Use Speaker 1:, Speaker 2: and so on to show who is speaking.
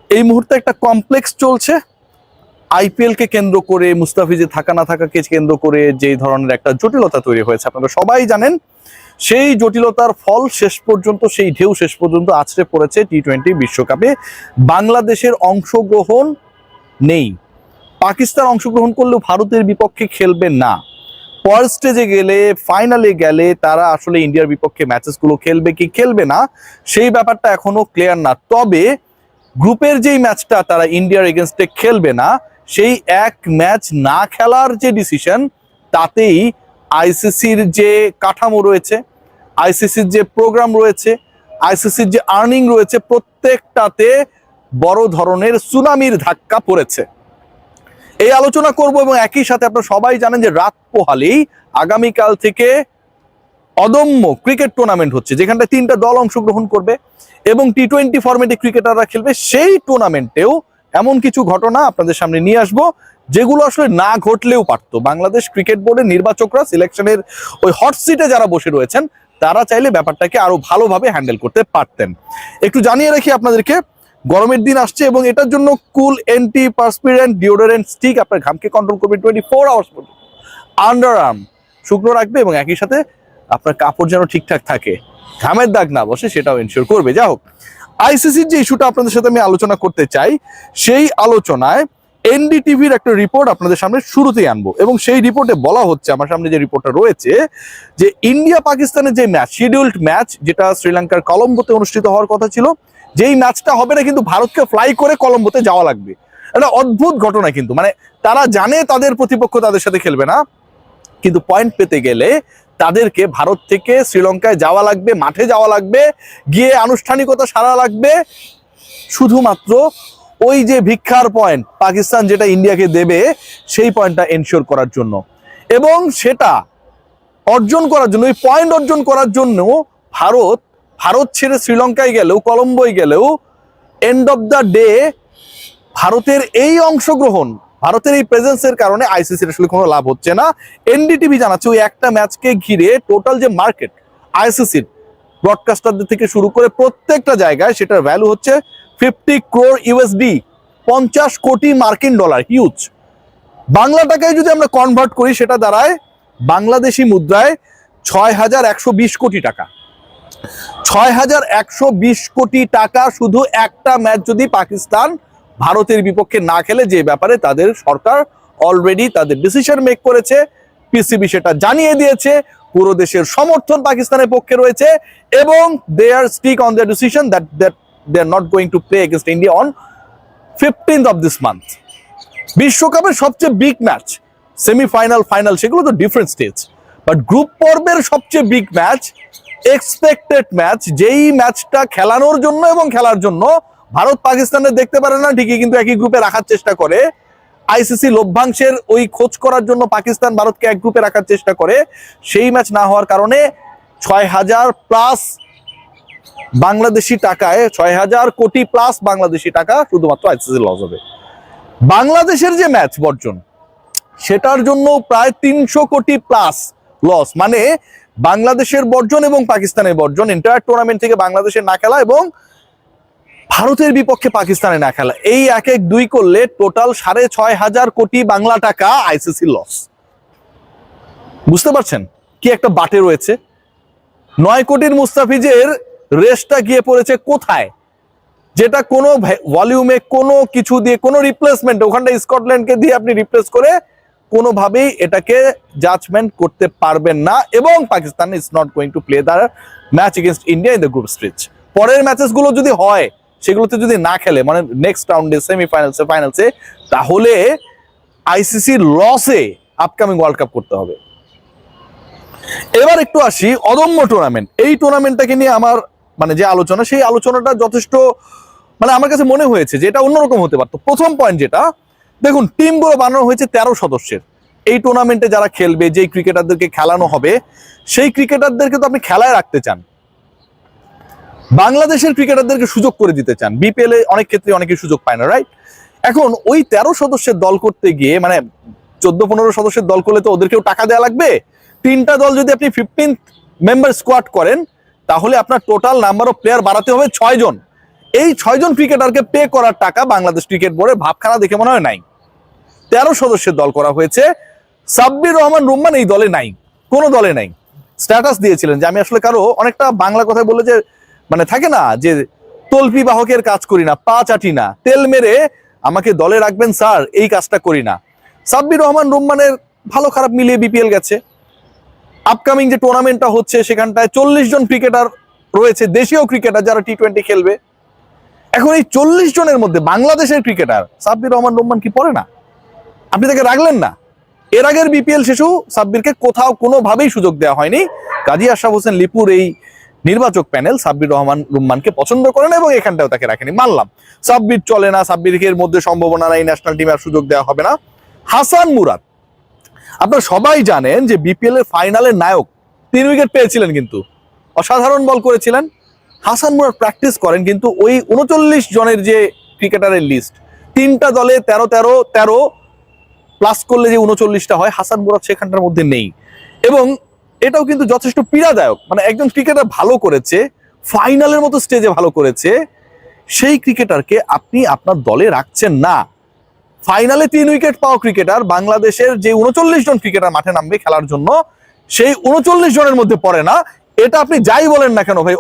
Speaker 1: এই মুহূর্তে একটা কমপ্লেক্স চলছে আইপিএল কে কেন্দ্র করে, মুস্তাফিজের থাকা না থাকাকে কেন্দ্র করে যে ধরনের একটা জটিলতা তৈরি হয়েছে আপনারা সবাই জানেন। সেই জটিলতার ফল শেষ পর্যন্ত, সেই ঢেউ শেষ পর্যন্ত আছড়ে পড়েছে টি-20 বিশ্বকাপে। বাংলাদেশের অংশগ্রহণ নেই। পাকিস্তান অংশগ্রহণ করলেও ভারতের বিপক্ষে খেলবে না। পর স্টেজে গেলে, ফাইনালে গেলে তারা আসলে ইন্ডিয়ার বিপক্ষে ম্যাচেসগুলো খেলবে কি খেলবে না সেই ব্যাপারটা এখনো ক্লিয়ার না। তবে গ্রুপের যেই ম্যাচটা তারা ইন্ডিয়ার এগেনস্টে খেলবে না, সেই এক ম্যাচ না খেলার যে ডিসিশন, তাতেই আইসিসির যে কাঠামো রয়েছে, আইসিসির যে প্রোগ্রাম রয়েছে, আইসিসির যে আর্নিং রয়েছে, প্রত্যেকটাতে বড় ধরনের সুনামির ধাক্কা পড়েছে। এই আলোচনা করব এবং একই সাথে আপনারা সবাই জানেন যে রাত পোহালেই আগামীকাল থেকে অদম্য ক্রিকেট টুর্নামেন্ট হচ্ছে, যেখানটায় 3টা দল অংশগ্রহণ করবে এবং টি-20 ফরম্যাটে ক্রিকেটাররা খেলবে। সেই টুর্নামেন্টেও এমন কিছু ঘটনা আপনাদের সামনে নিয়ে আসবো যেগুলো আসলে না ঘটলেও পারতো। বাংলাদেশ ক্রিকেট বোর্ডের নির্বাচকরা সিলেকশনের ওই হট সিটে যারা বসে রয়েছেন, তারা চাইলে ব্যাপারটাকে আরো ভালোভাবে হ্যান্ডেল করতে পারতেন। একটু জানিয়ে রাখি আপনাদেরকে, গরমের দিন আসছে এবং এটার জন্য কুল এন্টি পার্সপিরেন্ট ডিওডোরেন্ট স্টিক আপনার ঘামকে কন্ট্রোল করবে 24 আওয়ার্স পর্যন্ত। আন্ডার আর্ম শুকনো রাখবে এবং একই সাথে আপনার কাপড় যেন ঠিকঠাক থাকে, ঘামের দাগ না বসে, সেটাও এনশিওর করবে। যা হোক, আইসিসির যে ইস্যুটা আপনাদের সাথে আমি আলোচনা করতে চাই, সেই আলোচনায় এনডিটিভির একটা রিপোর্ট আপনাদের সামনে শুরুতেই আনবো এবং সেই রিপোর্টে বলা হচ্ছে, আমার সামনে যে রিপোর্টটা রয়েছে, যে ইন্ডিয়া পাকিস্তানের যে ম্যাচ, শিডিউলড ম্যাচ, যেটা শ্রীলঙ্কার কলম্বোতে অনুষ্ঠিত হওয়ার কথা ছিল, যেই ম্যাচটা হবে না, কিন্তু ভারতকে ফ্লাই করে কলম্বোতে যাওয়া লাগবে। একটা অদ্ভুত ঘটনা কিন্তু, মানে তারা জানে তাদের প্রতিপক্ষ তাদের সাথে খেলবে না, কিন্তু পয়েন্ট পেতে গেলে তাদেরকে ভারত থেকে শ্রীলঙ্কায় যাওয়া লাগবে, মাঠে যাওয়া লাগবে, গিয়ে আনুষ্ঠানিকতা সারা লাগবে, শুধুমাত্র ওই যে ভিক্ষার পয়েন্ট পাকিস্তান যেটা ইন্ডিয়াকে দেবে সেই পয়েন্টটা এনশিওর করার জন্য। এবং সেটা অর্জন করার জন্য, ওই পয়েন্ট অর্জন করার জন্য ভারত ছেড়ে শ্রীলঙ্কায় গেলেও, কলম্বোয় গেলেও, এন্ড অফ দ্য ডে ভারতের এই অংশগ্রহণ, ভারতের এই প্রেজেন্সের কারণে আইসিসির আসলে কোনো লাভ হচ্ছে না। এনডিটিভি জানাচ্ছে ওই একটা ম্যাচকে ঘিরে টোটাল যে মার্কেট আইসিসির, ব্রডকাস্টারদের থেকে শুরু করে প্রত্যেকটা জায়গায়, সেটার ভ্যালু হচ্ছে 50 crore ইউএসডি, 50 কোটি মার্কিন ডলার, হিউজ। বাংলা টাকায় যদি আমরা কনভার্ট করি, সেটা দাঁড়ায় বাংলাদেশি মুদ্রায় 6120 কোটি টাকা। 6120 কোটি টাকা শুধু একটা ম্যাচ যদি পাকিস্তান ভারতের বিপক্ষে না খেলে, যে ব্যাপারে তাদের সরকার অলরেডি তাদের ডিসিশন মেক করেছে, পিসিবি সেটা জানিয়ে দিয়েছে, পুরো দেশের সমর্থন পাকিস্তানের পক্ষে রয়েছে এবং they are stick on their decision that they are not going to play against India on 15th of this month. বিশ্বকাপের সবচেয়ে বিগ ম্যাচ, সেমিফাইনাল, ফাইনাল, সেগুলো তো ডিফারেন্ট স্টেজ, বাট গ্রুপ পর্বের সবচেয়ে বিগ ম্যাচ, এক্সপেক্টেড ম্যাচ, যেই ম্যাচটা খেলানোর জন্য এবং খেলার জন্য ভারত পাকিস্তানের দেখতে পারে না ঠিকই, কিন্তু একই গ্রুপে রাখার চেষ্টা করে। আইসিসি লভ্যাংশের ওই খোঁজ করার জন্য পাকিস্তান ভারতকে এক গ্রুপে রাখার চেষ্টা করে। সেই ম্যাচ না হওয়ার কারণে 6000+ বাংলাদেশি টাকায়, 6000 কোটি প্লাস বাংলাদেশি টাকা শুধুমাত্র আইসিসি লস হবে। বাংলাদেশের যে ম্যাচ বর্জন, সেটার জন্য প্রায় 300 কোটি প্লাস লস। মানে বাংলাদেশের বর্জন এবং পাকিস্তানের বর্জন, এন্টায়ার টুর্নামেন্ট থেকে বাংলাদেশের না খেলা এবং ভারতের বিপক্ষে পাকিস্তানে না খেলা, এই 1-1-2 করলে টোটাল 6500 কোটি বাংলা টাকা আইসিসি লস। বুঝতে পারছেন কি একটা বাটে রয়েছে? 9 কোটির মুস্তাফিজের রেসটা গিয়ে পড়েছে কোথায়, যেটা কোনো ভলিউমে, কোনো কিছু দিয়ে, কোনো রিপ্লেসমেন্ট, ওখানটা স্কটল্যান্ডকে দিয়ে আপনি রিপ্লেস করে কোনোভাবেই এটাকে জাজমেন্ট করতে পারবেন না। এবং Pakistan is not going to play the match against India in the group stage. পরের ম্যাচেসগুলো যদি হয়, সেগুলোতে যদি না খেলে, মানে নেক্সট রাউন্ডে, সেমিফাইনালসে, ফাইনালসে, তাহলে আইসিসি লসে আপকামিং ওয়ার্ল্ড কাপ করতে হবে। এবার একটু আসি অদম্য টুর্নামেন্ট। এই টুর্নামেন্টটাকে নিয়ে আমার মানে যে আলোচনা, সেই আলোচনাটা যথেষ্ট, মানে আমার কাছে মনে হয়েছে যে এটা অন্যরকম হতে পারতো। প্রথম পয়েন্ট যেটা, দেখুন টিমগুলো বানানো হয়েছে 13 সদস্যের। এই টুর্নামেন্টে যারা খেলবে, যেই ক্রিকেটারদেরকে খেলানো হবে, সেই ক্রিকেটারদেরকে তো আপনি খেলায় রাখতে চান, বাংলাদেশের ক্রিকেটারদেরকে সুযোগ করে দিতে চান। বিপিএল এ অনেক ক্ষেত্রে অনেকেই সুযোগ পায় না, রাইট? এখন ওই 13 সদস্যের দল করতে গিয়ে, মানে 14-15 সদস্যের দল করলে তো ওদেরকেও টাকা দেওয়া লাগবে। 3টা দল যদি আপনি 15 মেম্বার স্কোয়াড করেন, তাহলে আপনার টোটাল নাম্বার অফ প্লেয়ার বাড়াতে হবে 6 জন। এই 6 জন ক্রিকেটারকে পে করার টাকা বাংলাদেশ ক্রিকেট বোর্ডের ভাবখানা দেখে মনে হয় নাই। 13 সদস্যের দল করা হয়েছে, সাব্বির রহমান রুম্মান এই দলে নাই, কোনো দলে নাই। স্ট্যাটাস দিয়েছিলেন যে আমি আসলে কারো, অনেকটা বাংলা কথায় বললে যে মানে থাকে না যে তল্পি বাহকের কাজ করি না, পা চাটি না, তেল মেরে আমাকে দলে রাখবেন স্যার, এই কাজটা করি না। সাব্বির রহমান রুম্মানের ভালো খারাপ মিলিয়ে বিপিএল গেছে। আপকামিং যে টুর্নামেন্টটা হচ্ছে সেখানটায় 40 জন ক্রিকেটার রয়েছে, দেশীয় ক্রিকেটার যারা টি-20 খেলবে। এখন এই 40 জনের মধ্যে বাংলাদেশের ক্রিকেটার সাব্বির রহমান রুম্মান কি পড়ে না? আপনি তাকে রাখলেন না। এর আগের বিপিএল শেষু সাব্বিরকে কোথাও কোনোভাবেই সুযোগ দেওয়া হয়নি। কাজী আশরাফ হোসেন লিপুর এই নির্বাচক প্যানেল সাব্বির রহমান রুম্মানকে পছন্দ করে না এবং এখানটাও তাকে রাখেনি। মানলাম সাব্বির চলে না, সাব্বিরের মধ্যে সম্ভাবনা নাই, ন্যাশনাল টিমে আর সুযোগ দেওয়া হবে না। হাসান মুরাদ, আপনারা সবাই জানেন যে বিপিএল এর ফাইনালের নায়ক, 3 উইকেট পেয়েছিলেন, কিন্তু অসাধারণ বল করেছিলেন। হাসান মুরাদ প্র্যাকটিস করেন, কিন্তু ওই 39 জনের যে ক্রিকেটারের লিস্ট, 3টা দলে 13 প্লাস করলে যে 39টা হয়, হাসান মুরাদ সেখানটার মধ্যে নেই। এবং এটাও কিন্তু যথেষ্ট পীড়াদায়ক। মানে একজন ক্রিকেটার ভালো করেছে, ফাইনালের মতো স্টেজে ভালো করেছে, সেই ক্রিকেটারকে আপনি আপনার দলে রাখছেন না। ফাইনালে 3 উইকেট পাওয়া ক্রিকেটার বাংলাদেশের যে 39 জন ক্রিকেটার মাঠে নামবে খেলার জন্য, সেই 39 জনের মধ্যে পড়ে না। এটা আপনি যাই বলেন না কেন ভাই,